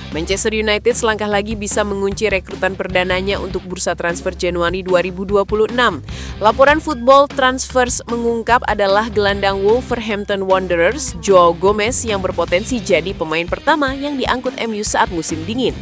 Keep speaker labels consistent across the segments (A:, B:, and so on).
A: Manchester United selangkah lagi bisa mengunci rekrutan perdananya untuk bursa transfer Januari 2026. Laporan Football Transfers mengungkap adalah gelandang Wolverhampton Wanderers, Joao Gomez yang berpotensi jadi pemain pertama yang diangkut MU saat musim dingin.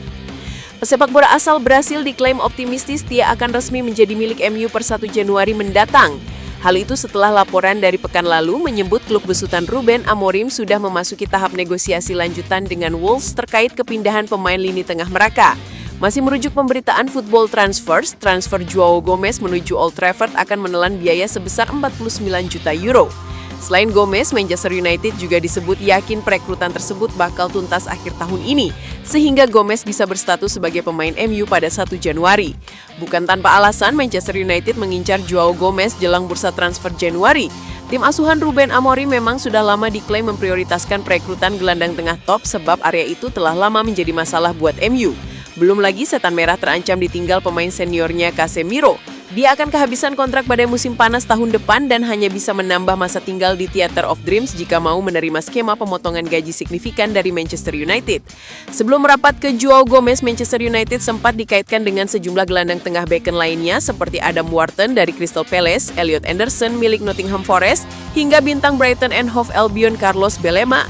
A: Pesepak bola asal Brasil diklaim optimistis dia akan resmi menjadi milik MU per 1 Januari mendatang. Hal itu setelah laporan dari pekan lalu menyebut klub besutan Ruben Amorim sudah memasuki tahap negosiasi lanjutan dengan Wolves terkait kepindahan pemain lini tengah mereka. Masih merujuk pemberitaan Football Transfers, transfer Joao Gomez menuju Old Trafford akan menelan biaya sebesar 49 juta euro. Selain Gomez, Manchester United juga disebut yakin perekrutan tersebut bakal tuntas akhir tahun ini, sehingga Gomez bisa berstatus sebagai pemain MU pada 1 Januari. Bukan tanpa alasan, Manchester United mengincar Joao Gomez jelang bursa transfer Januari. Tim asuhan Ruben Amorim memang sudah lama diklaim memprioritaskan perekrutan gelandang tengah top sebab area itu telah lama menjadi masalah buat MU. Belum lagi setan merah terancam ditinggal pemain seniornya Casemiro. Dia akan kehabisan kontrak pada musim panas tahun depan dan hanya bisa menambah masa tinggal di Theatre of Dreams jika mau menerima skema pemotongan gaji signifikan dari Manchester United. Sebelum merapat ke Joao Gomez, Manchester United sempat dikaitkan dengan sejumlah gelandang tengah beken lainnya seperti Adam Wharton dari Crystal Palace, Elliot Anderson milik Nottingham Forest, hingga bintang Brighton and Hove Albion Carlos Belema.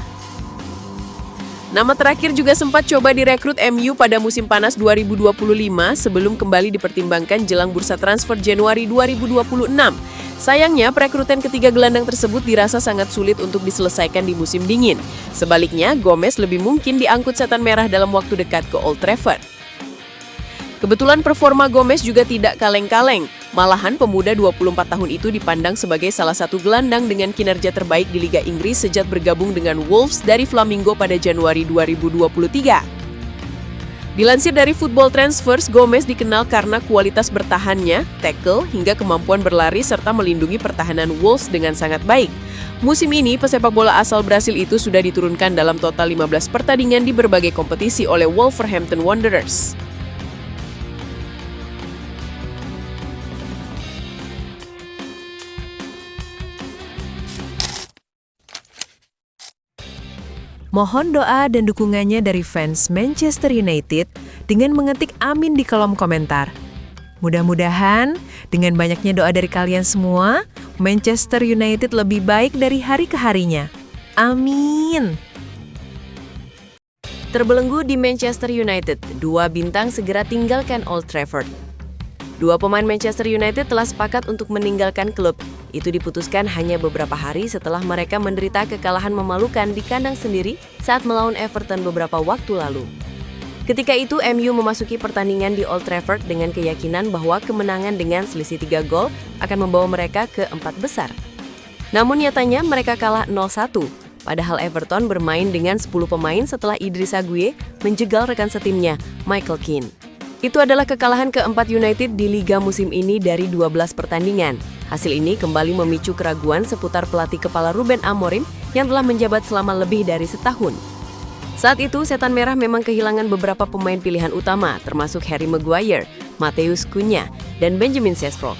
A: Nama terakhir juga sempat coba direkrut MU pada musim panas 2025 sebelum kembali dipertimbangkan jelang bursa transfer Januari 2026. Sayangnya, perekrutan ketiga gelandang tersebut dirasa sangat sulit untuk diselesaikan di musim dingin. Sebaliknya, Gomez lebih mungkin diangkut setan merah dalam waktu dekat ke Old Trafford. Kebetulan performa Gomez juga tidak kaleng-kaleng. Malahan pemuda 24 tahun itu dipandang sebagai salah satu gelandang dengan kinerja terbaik di Liga Inggris sejak bergabung dengan Wolves dari Flamengo pada Januari 2023. Dilansir dari Football Transfers, Gomez dikenal karena kualitas bertahannya, tackle, hingga kemampuan berlari serta melindungi pertahanan Wolves dengan sangat baik. Musim ini, pesepak bola asal Brasil itu sudah diturunkan dalam total 15 pertandingan di berbagai kompetisi oleh Wolverhampton Wanderers. Mohon doa dan dukungannya dari fans Manchester United dengan mengetik amin di kolom komentar. Mudah-mudahan dengan banyaknya doa dari kalian semua, Manchester United lebih baik dari hari ke harinya. Amin. Terbelenggu di Manchester United, 2 bintang segera tinggalkan Old Trafford. 2 pemain Manchester United telah sepakat untuk meninggalkan klub. Itu diputuskan hanya beberapa hari setelah mereka menderita kekalahan memalukan di kandang sendiri saat melawan Everton beberapa waktu lalu. Ketika itu, MU memasuki pertandingan di Old Trafford dengan keyakinan bahwa kemenangan dengan selisih 3 gol akan membawa mereka ke 4 besar. Namun nyatanya mereka kalah 0-1, padahal Everton bermain dengan 10 pemain setelah Idrissa Gueye menjegal rekan setimnya, Michael Keane. Itu adalah kekalahan keempat United di Liga musim ini dari 12 pertandingan. Hasil ini kembali memicu keraguan seputar pelatih kepala Ruben Amorim yang telah menjabat selama lebih dari setahun. Saat itu, setan merah memang kehilangan beberapa pemain pilihan utama, termasuk Harry Maguire, Matheus Cunha, dan Benjamin Sesko.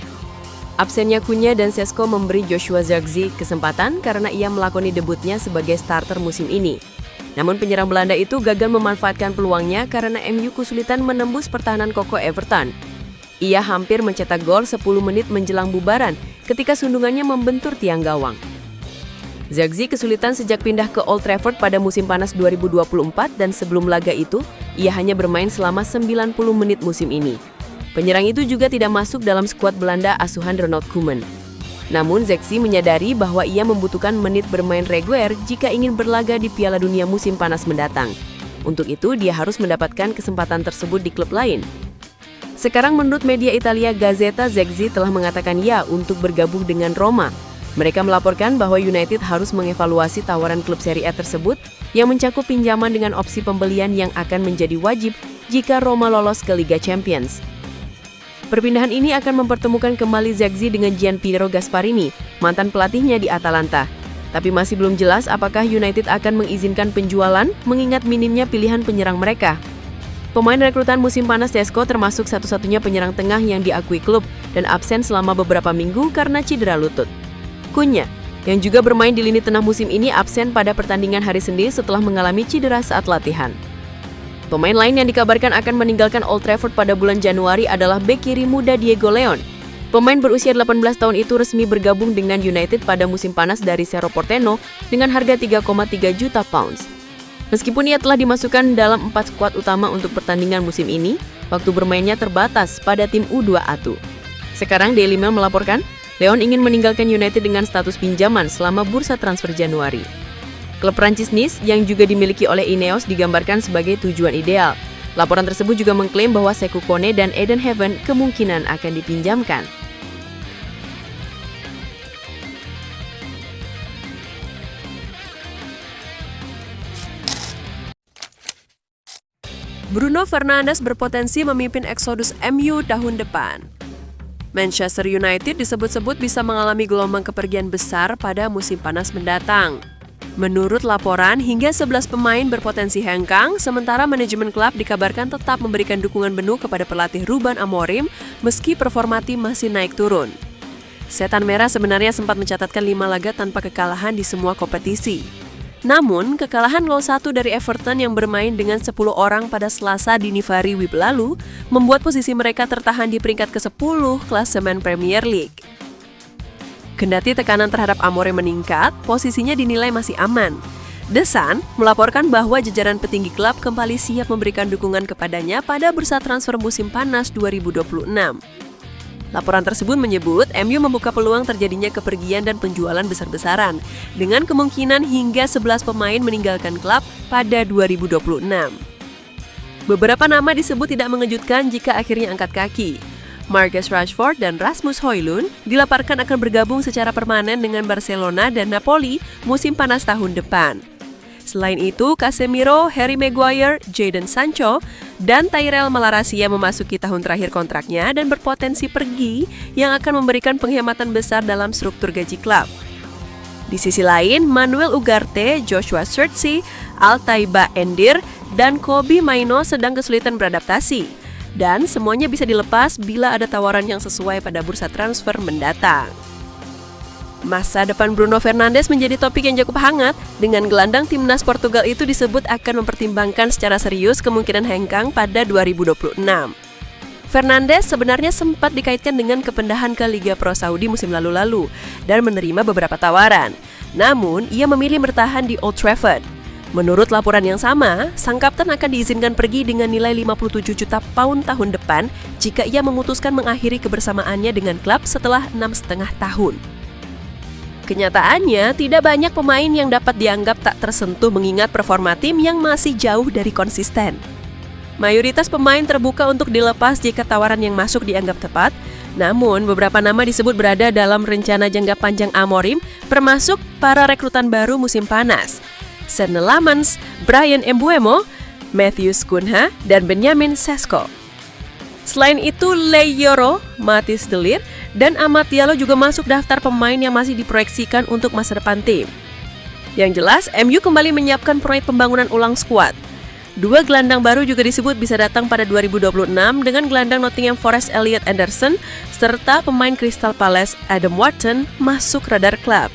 A: Absennya Cunha dan Sesko memberi Joshua Zirkzee kesempatan karena ia melakoni debutnya sebagai starter musim ini. Namun penyerang Belanda itu gagal memanfaatkan peluangnya karena MU kesulitan menembus pertahanan kokoh Everton. Ia hampir mencetak gol 10 menit menjelang bubaran ketika sundungannya membentur tiang gawang. Zirkzee kesulitan sejak pindah ke Old Trafford pada musim panas 2024 dan sebelum laga itu, ia hanya bermain selama 90 menit musim ini. Penyerang itu juga tidak masuk dalam skuad Belanda asuhan Ronald Koeman. Namun Zirkzee menyadari bahwa ia membutuhkan menit bermain reguler jika ingin berlaga di Piala Dunia musim panas mendatang. Untuk itu, dia harus mendapatkan kesempatan tersebut di klub lain. Sekarang menurut media Italia Gazzetta, Zirkzee telah mengatakan ya untuk bergabung dengan Roma. Mereka melaporkan bahwa United harus mengevaluasi tawaran klub Serie A tersebut yang mencakup pinjaman dengan opsi pembelian yang akan menjadi wajib jika Roma lolos ke Liga Champions. Perpindahan ini akan mempertemukan kembali Zirkzee dengan Gianpiero Gasparini, mantan pelatihnya di Atalanta. Tapi masih belum jelas apakah United akan mengizinkan penjualan mengingat minimnya pilihan penyerang mereka. Pemain rekrutan musim panas Sesko termasuk satu-satunya penyerang tengah yang diakui klub dan absen selama beberapa minggu karena cedera lutut. Cunha, yang juga bermain di lini tengah musim ini absen pada pertandingan hari Senin setelah mengalami cedera saat latihan. Pemain lain yang dikabarkan akan meninggalkan Old Trafford pada bulan Januari adalah bek kiri muda Diego Leon. Pemain berusia 18 tahun itu resmi bergabung dengan United pada musim panas dari Cerro Porteño dengan harga 3,3 juta pounds. Meskipun ia telah dimasukkan dalam 4 skuad utama untuk pertandingan musim ini, waktu bermainnya terbatas pada tim U21. Sekarang Daily Mail melaporkan, Leon ingin meninggalkan United dengan status pinjaman selama bursa transfer Januari. Klub Prancis Nice yang juga dimiliki oleh Ineos digambarkan sebagai tujuan ideal. Laporan tersebut juga mengklaim bahwa Sekou Kone dan Eden Heaven kemungkinan akan dipinjamkan. Bruno Fernandes berpotensi memimpin eksodus MU tahun depan. Manchester United disebut-sebut bisa mengalami gelombang kepergian besar pada musim panas mendatang. Menurut laporan, hingga 11 pemain berpotensi hengkang, sementara manajemen klub dikabarkan tetap memberikan dukungan penuh kepada pelatih Ruben Amorim meski performa tim masih naik turun. Setan Merah sebenarnya sempat mencatatkan 5 laga tanpa kekalahan di semua kompetisi. Namun, kekalahan 0-1 dari Everton yang bermain dengan 10 orang pada Selasa dini hari WIB lalu membuat posisi mereka tertahan di peringkat ke-10 klasemen Premier League. Kendati tekanan terhadap Amorim meningkat, posisinya dinilai masih aman. The Sun melaporkan bahwa jajaran petinggi klub kembali siap memberikan dukungan kepadanya pada bursa transfer musim panas 2026. Laporan tersebut menyebut MU membuka peluang terjadinya kepergian dan penjualan besar-besaran, dengan kemungkinan hingga 11 pemain meninggalkan klub pada 2026. Beberapa nama disebut tidak mengejutkan jika akhirnya angkat kaki. Marcus Rashford dan Rasmus Højlund dilaporkan akan bergabung secara permanen dengan Barcelona dan Napoli musim panas tahun depan. Selain itu, Casemiro, Harry Maguire, Jadon Sancho, dan Tyrell Malacia memasuki tahun terakhir kontraknya dan berpotensi pergi yang akan memberikan penghematan besar dalam struktur gaji klub. Di sisi lain, Manuel Ugarte, Joshua Zirkzee, Altaiba Endir, dan Kobbie Mainoo sedang kesulitan beradaptasi. Dan semuanya bisa dilepas bila ada tawaran yang sesuai pada bursa transfer mendatang. Masa depan Bruno Fernandes menjadi topik yang cukup hangat, dengan gelandang timnas Portugal itu disebut akan mempertimbangkan secara serius kemungkinan hengkang pada 2026. Fernandes sebenarnya sempat dikaitkan dengan kepindahan ke Liga Pro Saudi musim lalu-lalu dan menerima beberapa tawaran. Namun, ia memilih bertahan di Old Trafford. Menurut laporan yang sama, sang kapten akan diizinkan pergi dengan nilai 57 juta pound tahun depan jika ia memutuskan mengakhiri kebersamaannya dengan klub setelah 6,5 tahun. Kenyataannya, tidak banyak pemain yang dapat dianggap tak tersentuh mengingat performa tim yang masih jauh dari konsisten. Mayoritas pemain terbuka untuk dilepas jika tawaran yang masuk dianggap tepat, namun beberapa nama disebut berada dalam rencana jangka panjang Amorim, termasuk para rekrutan baru musim panas. Senne Lammens, Bryan Mbeumo, Matheus Cunha, dan Benjamin Sesko. Selain itu, Lei Yoro, Mathis de Ligt, dan Amad Diallo juga masuk daftar pemain yang masih diproyeksikan untuk masa depan tim. Yang jelas, MU kembali menyiapkan proyek pembangunan ulang skuad. 2 gelandang baru juga disebut bisa datang pada 2026 dengan gelandang Nottingham Forest Elliot Anderson serta pemain Crystal Palace Adam Wharton masuk radar klub.